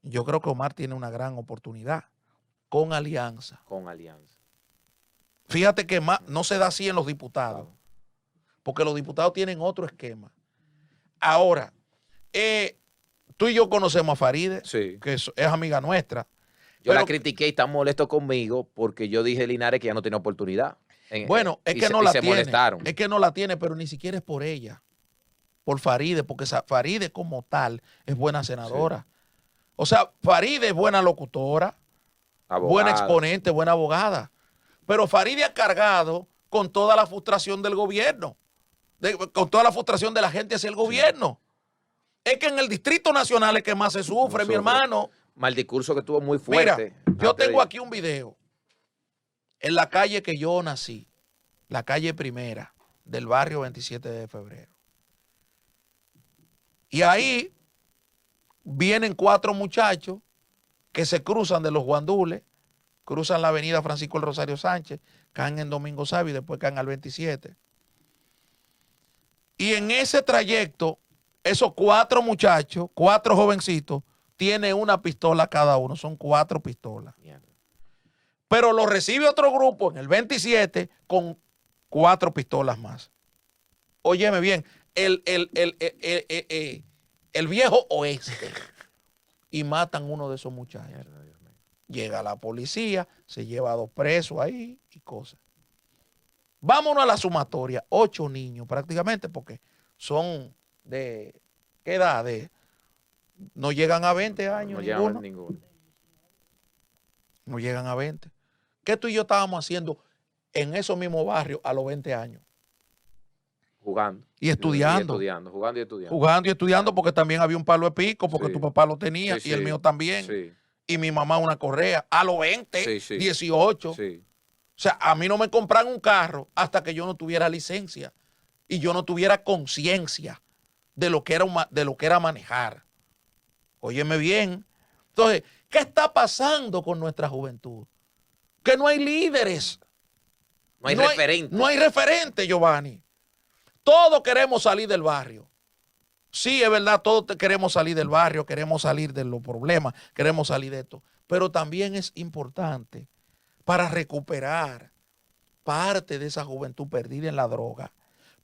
Yo creo que Omar tiene una gran oportunidad con alianza. Con alianza. Fíjate que no se da así en los diputados, porque los diputados tienen otro esquema. Ahora, tú y yo conocemos a Faride, Sí. que es amiga nuestra. Yo la critiqué y está molesto conmigo porque yo dije, Linares, que ya no tiene oportunidad. Bueno, es que no la tiene. Molestaron. Es que no la tiene, pero ni siquiera es por ella. Por Faride, porque Faride como tal es buena senadora. Sí. O sea, Faride es buena locutora, buena exponente, buena abogada. Pero Faride ha cargado con toda la frustración del gobierno, con toda la frustración de la gente hacia el gobierno. Es que en el Distrito Nacional es que más se sufre, mi hermano. Mal discurso que tuvo muy fuerte. Mira, yo tengo aquí un video en la calle que yo nací, la calle Primera del barrio 27 de febrero. Y ahí vienen 4 muchachos que se cruzan de los guandules, cruzan la avenida Francisco el Rosario Sánchez, caen en Domingo Sabio y después caen al 27. Y en ese trayecto, esos 4 muchachos, 4 jovencitos, tienen una pistola cada uno, son 4 pistolas. Pero lo recibe otro grupo en el 27 con 4 pistolas más. Óyeme bien, el viejo oeste. Y matan uno de esos muchachos. Llega la policía, se lleva a 2 presos ahí y cosas. Vámonos a la sumatoria. 8 niños prácticamente, porque son de, ¿qué edad? No llegan a 20 años. No llegan a ninguno. No llegan a 20. ¿Qué tú y yo estábamos haciendo en esos mismos barrios a los 20 años? Jugando. Y estudiando. Jugando y estudiando. Jugando y estudiando porque también había un palo de pico, porque tu papá lo tenía y el mío también. Sí. Y mi mamá una correa. A los 20, 18. Sí. O sea, a mí no me compran un carro hasta que yo no tuviera licencia y yo no tuviera conciencia de lo que era manejar. Óyeme bien. Entonces, ¿qué está pasando con nuestra juventud? Que no hay líderes. No hay referentes. No hay referentes, Giovanni. Todos queremos salir del barrio. Sí, es verdad, todos queremos salir del barrio, queremos salir de los problemas, queremos salir de esto. Pero también es importante para recuperar parte de esa juventud perdida en la droga,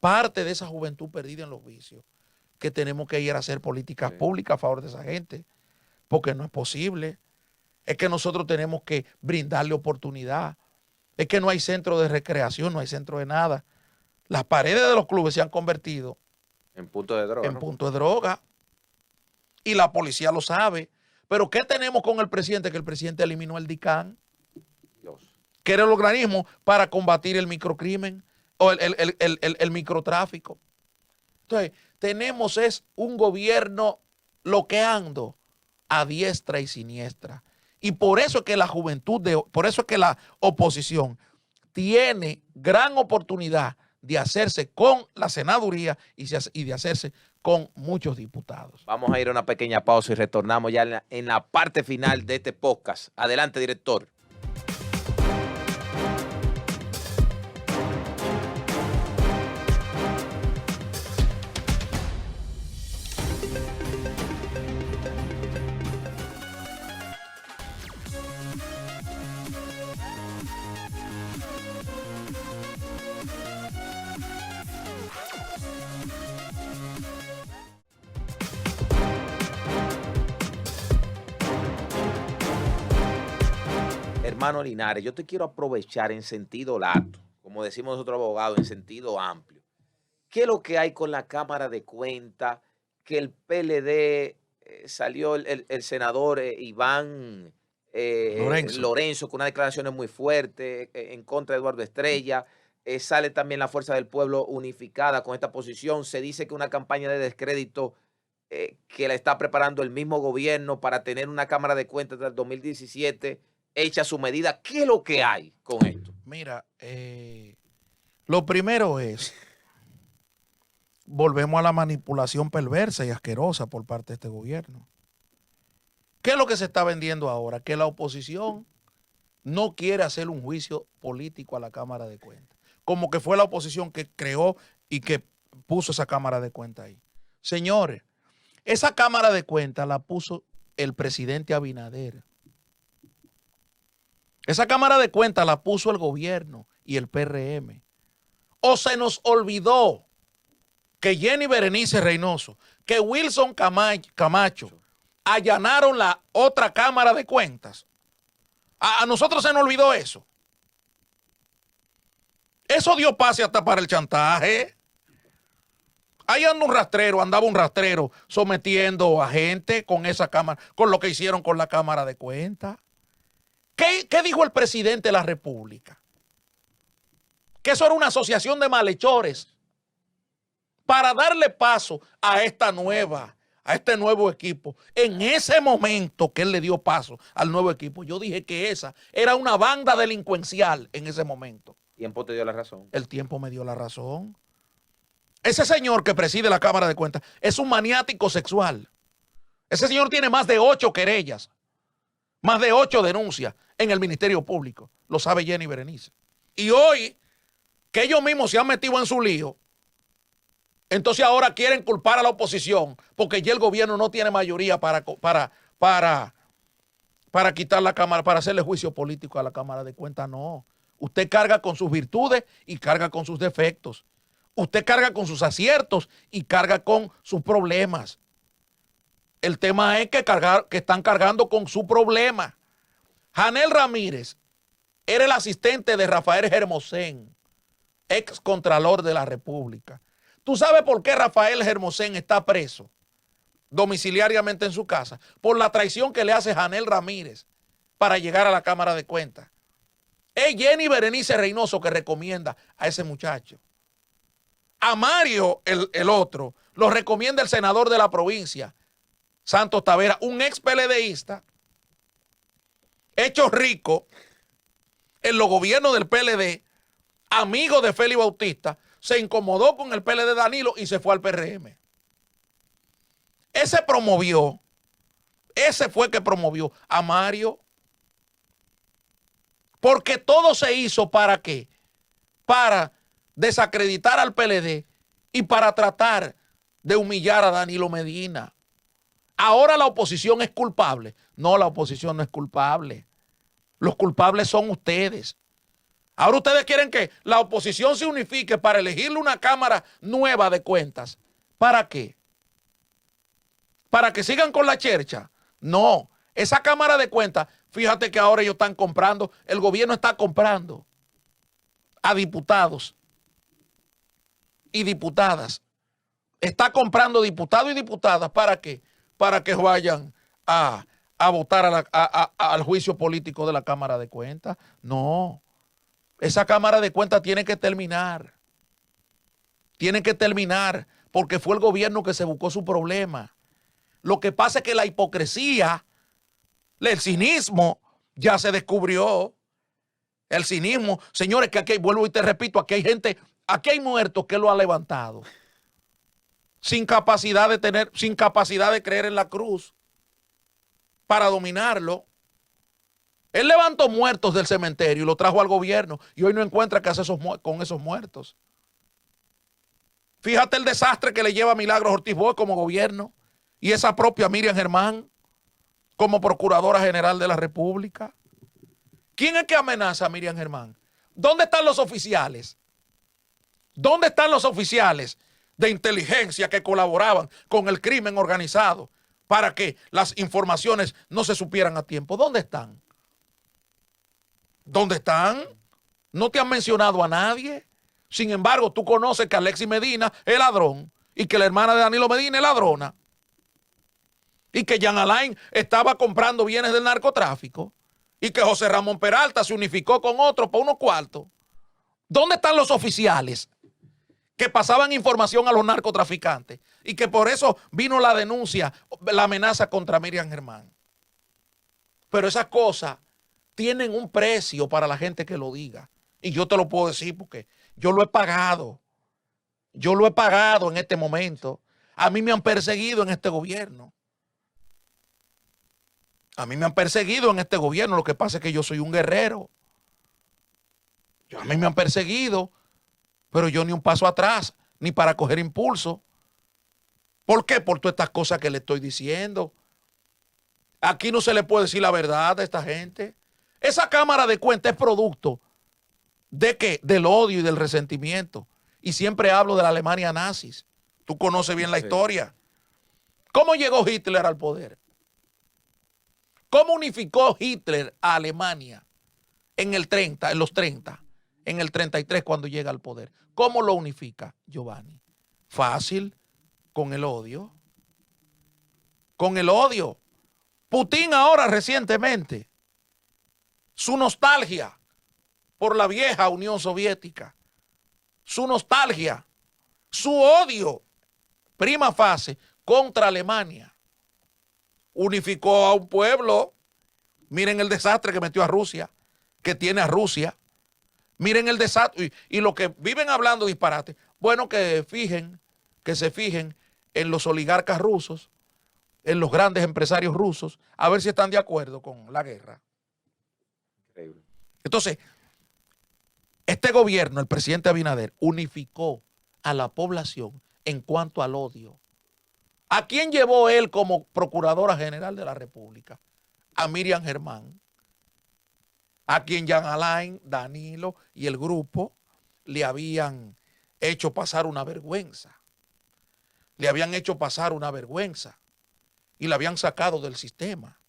parte de esa juventud perdida en los vicios, que tenemos que ir a hacer políticas públicas a favor de esa gente, porque no es posible. Es que nosotros tenemos que brindarle oportunidad. Es que no hay centro de recreación, no hay centro de nada. Las paredes de los clubes se han convertido en punto de droga. En punto de droga. Y la policía lo sabe. Pero ¿qué tenemos con el presidente? Que el presidente eliminó el DICAN, que era el organismo para combatir el microcrimen o el microtráfico. Entonces, tenemos un gobierno bloqueando a diestra y siniestra. Y por eso es que la juventud, por eso es que la oposición tiene gran oportunidad de hacerse con la senaduría y de hacerse con muchos diputados. Vamos a ir a una pequeña pausa y retornamos ya en la parte final de este podcast. Adelante, director. Hermano Linares, yo te quiero aprovechar en sentido lato, como decimos nosotros abogados, en sentido amplio. ¿Qué es lo que hay con la Cámara de Cuentas? Que el PLD salió el senador Iván Lorenzo con unas declaraciones muy fuertes en contra de Eduardo Estrella. Sale también la Fuerza del Pueblo unificada con esta posición. Se dice que una campaña de descrédito que la está preparando el mismo gobierno para tener una Cámara de Cuentas del 2017 hecha a su medida. ¿Qué es lo que hay con esto? Mira, lo primero es, volvemos a la manipulación perversa y asquerosa por parte de este gobierno. ¿Qué es lo que se está vendiendo ahora? Que la oposición no quiere hacer un juicio político a la Cámara de Cuentas. Como que fue la oposición que creó y que puso esa Cámara de Cuentas ahí. Señores, esa Cámara de Cuentas la puso el presidente Abinader. Esa Cámara de Cuentas la puso el gobierno y el PRM. O se nos olvidó que Jenny Berenice Reynoso, que Wilson Camacho allanaron la otra Cámara de Cuentas. A nosotros se nos olvidó eso. Eso dio pase hasta para el chantaje. Ahí andaba un rastrero sometiendo a gente con esa Cámara, con lo que hicieron con la Cámara de Cuentas. ¿Qué dijo el presidente de la República? Que eso era una asociación de malhechores para darle paso a este nuevo equipo. En ese momento que él le dio paso al nuevo equipo, yo dije que esa era una banda delincuencial en ese momento. El tiempo te dio la razón. El tiempo me dio la razón. Ese señor que preside la Cámara de Cuentas es un maniático sexual. Ese señor tiene más de 8 querellas, más de 8 denuncias en el Ministerio Público. Lo sabe Jenny Berenice. Y hoy, que ellos mismos se han metido en su lío, entonces ahora quieren culpar a la oposición porque ya el gobierno no tiene mayoría para quitar la Cámara, para hacerle juicio político a la Cámara de Cuentas. No. Usted carga con sus virtudes y carga con sus defectos. Usted carga con sus aciertos y carga con sus problemas. El tema es que están cargando con su problema. Janel Ramírez era el asistente de Rafael Hermosén, ex contralor de la República. ¿Tú sabes por qué Rafael Hermosén está preso domiciliariamente en su casa? Por la traición que le hace Janel Ramírez para llegar a la Cámara de Cuentas. Es Jenny Berenice Reynoso que recomienda a ese muchacho. A Mario, el otro, lo recomienda el senador de la provincia, Santos Tavera, un ex PLDista, hecho rico en los gobiernos del PLD, amigo de Félix Bautista, se incomodó con el PLD Danilo y se fue al PRM. Ese fue que promovió a Mario. Porque todo se hizo ¿para qué? Para desacreditar al PLD y para tratar de humillar a Danilo Medina. Ahora la oposición es culpable. No, la oposición no es culpable. Los culpables son ustedes. Ahora ustedes quieren que la oposición se unifique para elegirle una Cámara nueva de Cuentas. ¿Para qué? ¿Para que sigan con la chercha? No. Esa Cámara de Cuentas, fíjate que ahora ellos están comprando, el gobierno está comprando a diputados y diputadas. Está comprando diputados y diputadas. ¿Para qué? Para que vayan a votar al juicio político de la Cámara de Cuentas. No. Esa Cámara de Cuentas tiene que terminar. Tiene que terminar porque fue el gobierno que se buscó su problema. Lo que pasa es que la hipocresía, el cinismo ya se descubrió. El cinismo, señores, que aquí, vuelvo y te repito, aquí hay gente, aquí hay muertos que lo ha levantado. Sin capacidad de creer en la cruz para dominarlo. Él levantó muertos del cementerio y lo trajo al gobierno y hoy no encuentra qué hacer con esos muertos. Fíjate el desastre que le lleva a Milagros Ortiz Boy como gobierno y esa propia Miriam Germán como Procuradora General de la República. ¿Quién es que amenaza a Miriam Germán? ¿Dónde están los oficiales? ¿Dónde están los oficiales de inteligencia que colaboraban con el crimen organizado para que las informaciones no se supieran a tiempo? ¿Dónde están? ¿Dónde están? No te han mencionado a nadie. Sin embargo, tú conoces que Alexis Medina es ladrón y que la hermana de Danilo Medina es ladrona y que Jean Alain estaba comprando bienes del narcotráfico y que José Ramón Peralta se unificó con otro por unos cuartos. ¿Dónde están los oficiales que pasaban información a los narcotraficantes y que por eso vino la denuncia, la amenaza contra Miriam Germán? Pero esas cosas tienen un precio para la gente que lo diga. Y yo te lo puedo decir porque yo lo he pagado. Yo lo he pagado en este momento. A mí me han perseguido en este gobierno. A mí me han perseguido en este gobierno. Lo que pasa es que yo soy un guerrero. A mí me han perseguido, pero yo ni un paso atrás. ni para coger impulso. ¿Por qué? Por todas estas cosas que le estoy diciendo. Aquí no se le puede decir la verdad a esta gente. Esa Cámara de Cuentas es producto ¿de qué? Del odio y del resentimiento. Y siempre hablo de la Alemania nazis. Tú conoces bien la historia. ¿Cómo llegó Hitler al poder? ¿Cómo unificó Hitler a Alemania en el 30, en los 30, en el 33 cuando llega al poder? ¿Cómo lo unifica, Giovanni? Fácil, con el odio. Con el odio. Putin ahora recientemente, su nostalgia por la vieja Unión Soviética, su nostalgia, su odio, prima fase, contra Alemania, unificó a un pueblo. Miren el desastre que metió a Rusia, que tiene a Rusia. Miren el desastre. Y lo que viven hablando disparate, bueno, que se fijen en los oligarcas rusos, en los grandes empresarios rusos, a ver si están de acuerdo con la guerra. Increíble. Entonces, este gobierno, el presidente Abinader, unificó a la población en cuanto al odio. ¿A quién llevó él como Procuradora General de la República? A Miriam Germán, a quien Jean Alain, Danilo y el grupo le habían hecho pasar una vergüenza. Le habían hecho pasar una vergüenza y la habían sacado del sistema.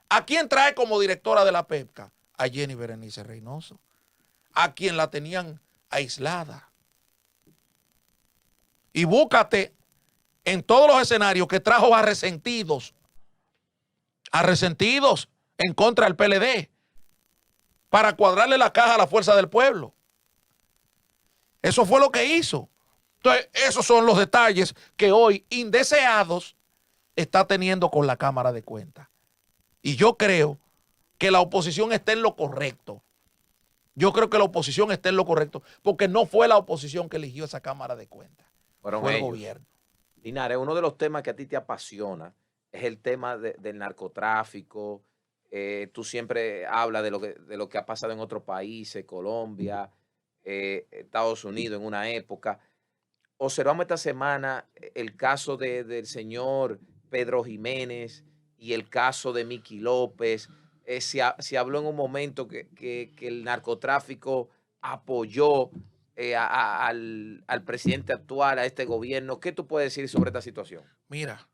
¿A quién trae como directora de la PEPCA? A Jenny Berenice Reynoso, a quien la tenían aislada. Y búscate en todos los escenarios que trajo a resentidos en contra del PLD, para cuadrarle la caja a la fuerza del pueblo. Eso fue lo que hizo. Entonces, esos son los detalles que hoy, indeseados, está teniendo con la Cámara de Cuentas. Y yo creo que la oposición está en lo correcto. Yo creo que la oposición está en lo correcto, porque no fue la oposición que eligió esa Cámara de Cuentas. Fue el gobierno. Linares, uno de los temas que a ti te apasiona es el tema del narcotráfico. Tú siempre hablas de lo que ha pasado en otros países, Colombia, Estados Unidos en una época. Observamos esta semana el caso del señor Pedro Jiménez y el caso de Miki López. Se habló en un momento que el narcotráfico apoyó al presidente actual, a este gobierno. ¿Qué tú puedes decir sobre esta situación? Mira,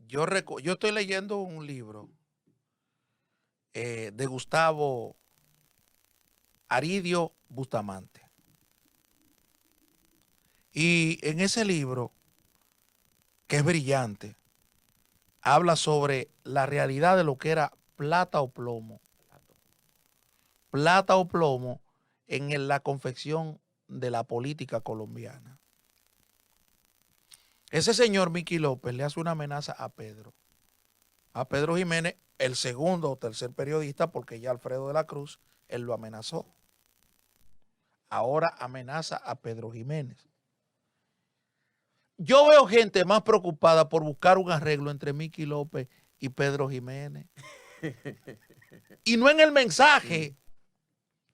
yo estoy leyendo un libro de Gustavo Aridio Bustamante. Y en ese libro, que es brillante, habla sobre la realidad de lo que era plata o plomo. Plata o plomo en la confección de la política colombiana. Ese señor Miki López le hace una amenaza a Pedro Jiménez, el segundo o tercer periodista, porque ya Alfredo de la Cruz, él lo amenazó. Ahora amenaza a Pedro Jiménez. Yo veo gente más preocupada por buscar un arreglo entre Miki López y Pedro Jiménez. Y no en el mensaje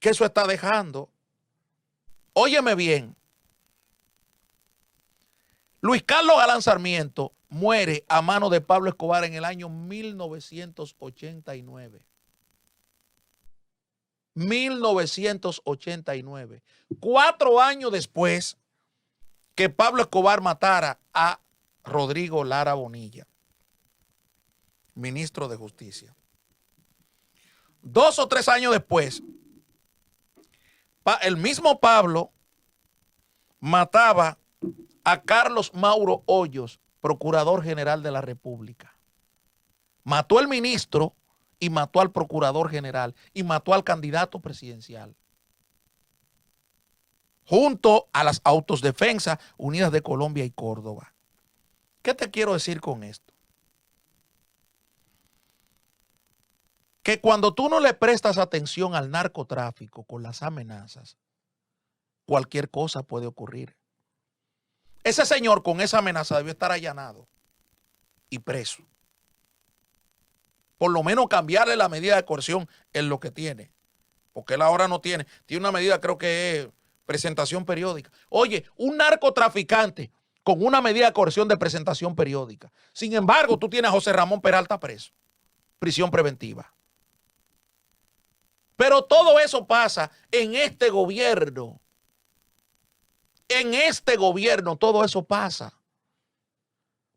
que eso está dejando. Óyeme bien. Luis Carlos Galán Sarmiento muere a mano de Pablo Escobar en el año 1989. 1989. 4 años después que Pablo Escobar matara a Rodrigo Lara Bonilla, ministro de Justicia. 2 o 3 años después, el mismo Pablo mataba a Carlos Mauro Hoyos, procurador general de la República. Mató al ministro y mató al procurador general y mató al candidato presidencial. Junto a las Autodefensas Unidas de Colombia y Córdoba. ¿Qué te quiero decir con esto? Que cuando tú no le prestas atención al narcotráfico con las amenazas, cualquier cosa puede ocurrir. Ese señor con esa amenaza debió estar allanado y preso. Por lo menos cambiarle la medida de coerción en lo que tiene. Porque él ahora no tiene. Tiene una medida, creo que es presentación periódica. Oye, un narcotraficante con una medida de coerción de presentación periódica. Sin embargo, tú tienes a José Ramón Peralta preso, prisión preventiva. Pero todo eso pasa en este gobierno. En este gobierno todo eso pasa.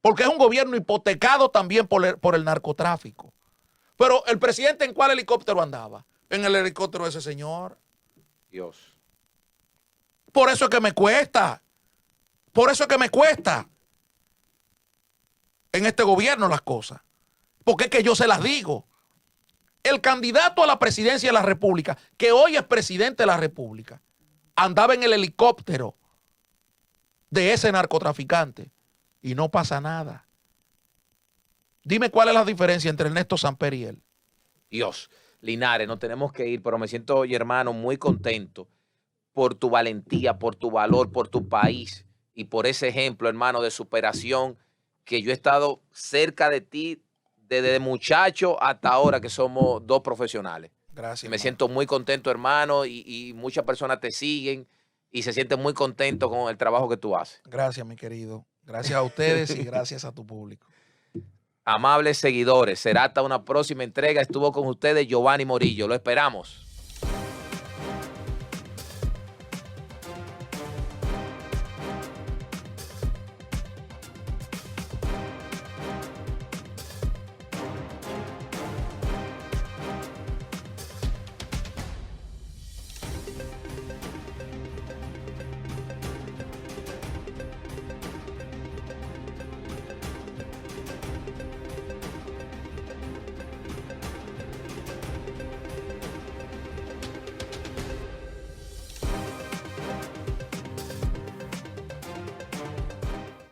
Porque es un gobierno hipotecado también por el narcotráfico. Pero el presidente, ¿en cuál helicóptero andaba? En el helicóptero de ese señor. Dios. Por eso es que me cuesta. Por eso es que me cuesta en este gobierno las cosas. Porque es que yo se las digo. El candidato a la presidencia de la República, que hoy es presidente de la República, andaba en el helicóptero de ese narcotraficante y no pasa nada. Dime cuál es la diferencia entre Ernesto Samper y él. Dios. Linares, nos tenemos que ir, pero me siento, oye, hermano, muy contento por tu valentía, por tu valor, por tu país y por ese ejemplo, hermano, de superación que yo he estado cerca de ti desde muchacho hasta ahora que somos dos profesionales. Gracias. Y me hermano. siento muy contento, hermano, y muchas personas te siguen y se sienten muy contentos con el trabajo que tú haces. Gracias, mi querido. Gracias a ustedes y gracias a tu público. Amables seguidores, será hasta una próxima entrega. Estuvo con ustedes Giovanni Morillo. Lo esperamos.